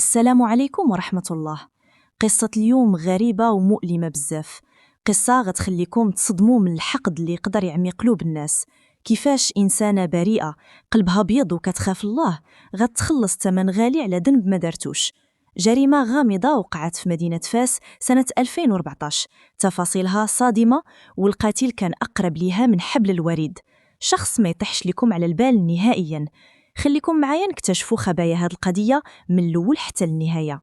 السلام عليكم ورحمة الله. قصة اليوم غريبة ومؤلمة بزاف. قصة غتخليكم تصدموا من الحقد اللي يقدر يعمي قلوب الناس. كيفاش إنسانة بريئة قلبها بيض وكتخاف الله غتخلص ثمن غالي على ذنب ما دارتوش. جريمة غامضة وقعت في مدينة فاس سنة 2014، تفاصيلها صادمة والقاتل كان أقرب ليها من حبل الوريد، شخص ما يطيحش لكم على البال نهائيا. خليكم معايا نكتشفوا خبايا هاد القضية من الأول حتى النهاية.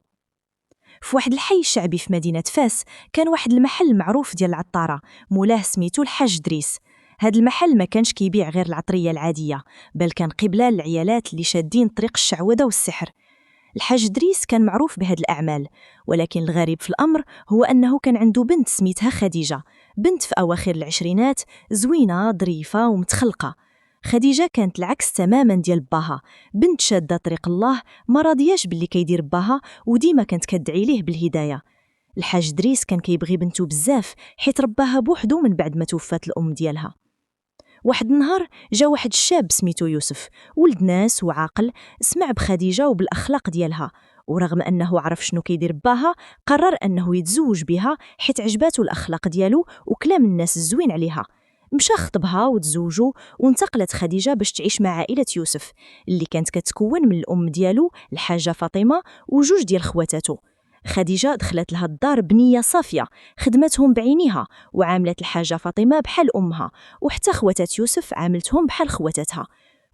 في واحد الحي الشعبي في مدينة فاس كان واحد المحل معروف ديال العطارة مولاه سميتو الحاج دريس. هاد المحل ما كانش كيبيع غير العطرية العادية، بل كان قبلة للعيالات اللي شادين طريق الشعوذة والسحر. الحاج دريس كان معروف بهاد الأعمال، ولكن الغريب في الأمر هو أنه كان عنده بنت سميتها خديجة، بنت في أواخر العشرينات، زوينة ظريفة ومتخلقة. خديجة كانت العكس تماما ديال باها، بنت شادة طريق الله، ما راضياش باللي كيدير باها وديما كانت كدعي ليه بالهداية. الحاج دريس كان كيبغي بنته بزاف حيت رباها بوحدو من بعد ما توفات الأم ديالها. واحد النهار جا واحد الشاب سميتو يوسف، ولد ناس وعاقل، سمع بخديجة وبالأخلاق ديالها، ورغم أنه عرف شنو كيدير باها قرر أنه يتزوج بها حيت عجباتو الأخلاق ديالو وكلام الناس الزوين عليها. مشى خطبها وتزوجوا، وانتقلت خديجة باش تعيش مع عائلة يوسف اللي كانت كتكون من الأم ديالو الحاجة فاطمة وجوج ديال خواتاتو. خديجة دخلت لها الدار بنية صافية، خدمتهم بعينيها وعاملت الحاجة فاطمة بحال أمها، وحتى خواتات يوسف عاملتهم بحال خواتاتها.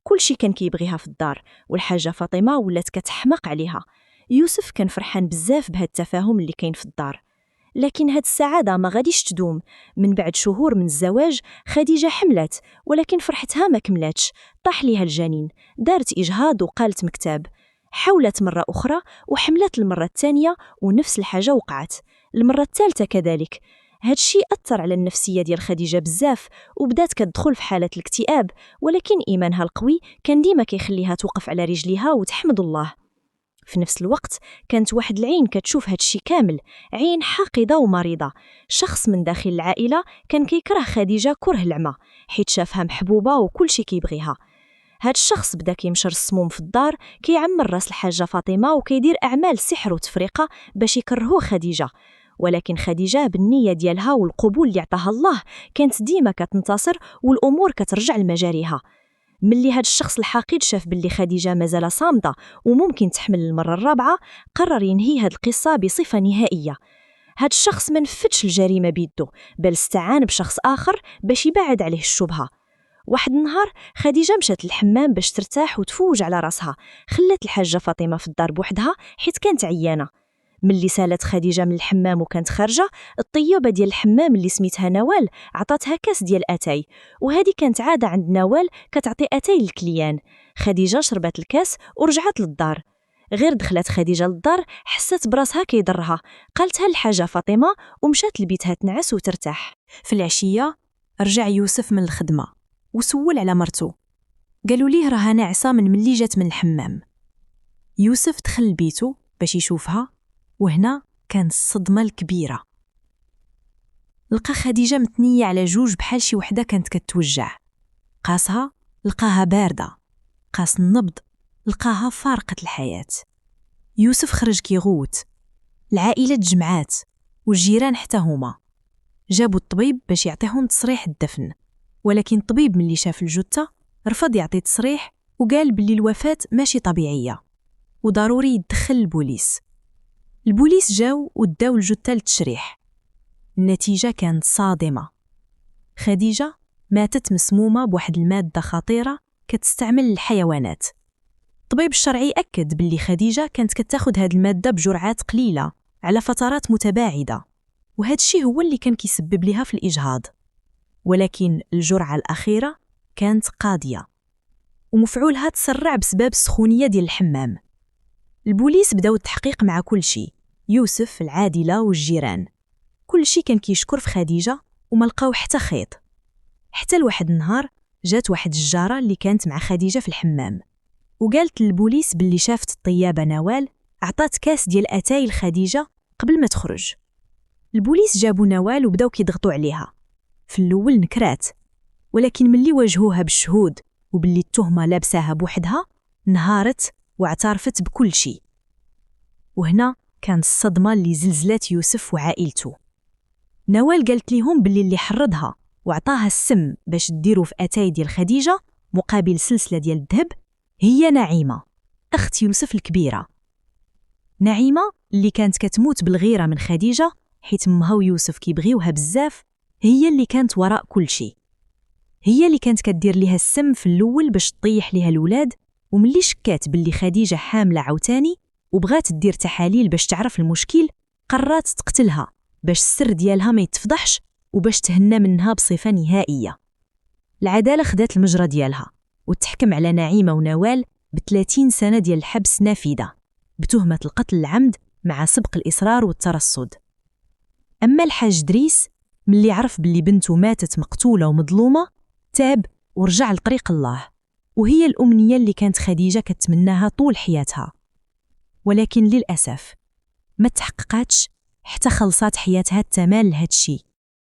كل شي كان كيبغيها في الدار، والحاجة فاطمة ولات كتحمق عليها. يوسف كان فرحان بزاف بهاد التفاهم اللي كاين في الدار. لكن هاد السعادة ما غاديش تدوم. من بعد شهور من الزواج خديجة حملت، ولكن فرحتها ما كملاتش، طاح ليها الجنين، دارت إجهاض وقالت مكتاب. حاولت مرة أخرى وحملت المرة الثانية ونفس الحاجة وقعت، المرة الثالثة كذلك. هاد الشي أثر على النفسية ديال خديجة بزاف، وبدات كتدخل في حالة الاكتئاب، ولكن إيمانها القوي كان ديما كيخليها توقف على رجليها وتحمد الله. في نفس الوقت كانت واحد العين كتشوف هاد الشي كامل، عين حاقدة ومريضة. شخص من داخل العائلة كان كيكره خديجة كره العمى حيت شافها محبوبة وكل شي كيبغيها. هاد الشخص بدا كيمشر السموم في الدار، كيعمر راس الحاجة فاطمة وكيدير أعمال سحر وتفرقة باش يكرهو خديجة. ولكن خديجة بالنية ديالها والقبول اللي عطاها الله كانت ديما كتنتصر والأمور كترجع لمجاريها. ملي هاد الشخص الحقيد شاف باللي خديجة مازال صامدة وممكن تحمل المرة الرابعة، قرر ينهي هاد القصة بصفة نهائية. هاد الشخص ما نفذش الجريمة بيدو، بل استعان بشخص آخر باش يبعد عليه الشبهة. واحد النهار خديجة مشات للحمام باش ترتاح وتفوج على راسها، خلات الحاجة فاطمة في الدار بوحدها حيت كانت عيانة. ملي سالت خديجة من الحمام وكانت خارجة، الطيوبة ديال الحمام اللي سميتها نوال عطاتها كاس ديال أتاي، وهذه كانت عادة عند نوال كتعطي أتاي للكليان. خديجة شربت الكاس ورجعت للدار. غير دخلت خديجة للدار حست براسها كيضرها، قالتها الحاجة فاطمة ومشات لبيتها تنعس وترتاح. في العشية رجع يوسف من الخدمة وسول على مرتو، قالوا ليه راها ناعسة من ملي جات من الحمام. يوسف دخل لبيتو باش يشوفها، وهنا كان الصدمة الكبيرة. لقى خديجة متنية على جوج بحال شي وحدة كانت كتوجع. قاسها لقاها باردة، قاس النبض لقاها فارقة الحياة. يوسف خرج كيغوت، العائلة تجمعات والجيران حتى هما. جابوا الطبيب باش يعطيهم تصريح الدفن، ولكن الطبيب ملي شاف الجثة رفض يعطي تصريح وقال باللي الوفاة ماشي طبيعية وضروري يدخل البوليس. البوليس جاو وداو الجثة للتشريح. النتيجة كانت صادمة، خديجة ماتت مسمومة بواحد المادة خطيرة كتستعمل الحيوانات. الطبيب الشرعي أكد باللي خديجة كانت كتاخد هاد المادة بجرعات قليلة على فترات متباعدة، وهذا الشيء هو اللي كان كيسبب لها في الإجهاض. ولكن الجرعة الأخيرة كانت قاضية ومفعولها تسرع بسبب السخونية ديال الحمام. البوليس بداو التحقيق مع كل شيء، يوسف، العادلة والجيران، كل شيء كان كيشكر في خديجة وما لقاو حتى خيط. حتى لواحد النهار جات واحد الجارة اللي كانت مع خديجة في الحمام وقالت للبوليس باللي شافت الطيابة نوال عطات كاس ديال أتاي لخديجة قبل ما تخرج. البوليس جابوا نوال وبداو كيضغطوا عليها. في الأول نكرات، ولكن ملي واجهوها بالشهود وباللي التهمة لابساها بوحدها نهارت واعترفت بكل شيء. وهنا كانت الصدمة اللي زلزلات يوسف وعائلته. نوال قالت ليهم باللي اللي حرضها وعطاها السم باش تديروا في أتاي ديال خديجة مقابل سلسلة ديال الذهب هي نعيمة، أخت يوسف الكبيرة. نعيمة اللي كانت كتموت بالغيرة من خديجة حيت امها ويوسف كيبغيوها بزاف، هي اللي كانت وراء كل شيء. هي اللي كانت كدير ليها السم في الأول باش تطيح ليها الولاد، وملي شكات باللي خديجة حاملة عاوتاني وبغات تدير تحاليل باش تعرف المشكل، قررت تقتلها باش السر ديالها ما يتفضحش وباش تهنى منها بصفة نهائية. العدالة خدات المجرى ديالها وتحكم على نعيمة ونوال ب30 سنة ديال الحبس نافذة بتهمة القتل العمد مع سبق الإصرار والترصد. أما الحاج دريس ملي عرف باللي بنته ماتت مقتولة ومظلومة تاب ورجع لطريق الله، وهي الأمنية اللي كانت خديجة كتمناها طول حياتها، ولكن للأسف ما تحققاتش حتى خلصات حياتها التمام لهاد الشي.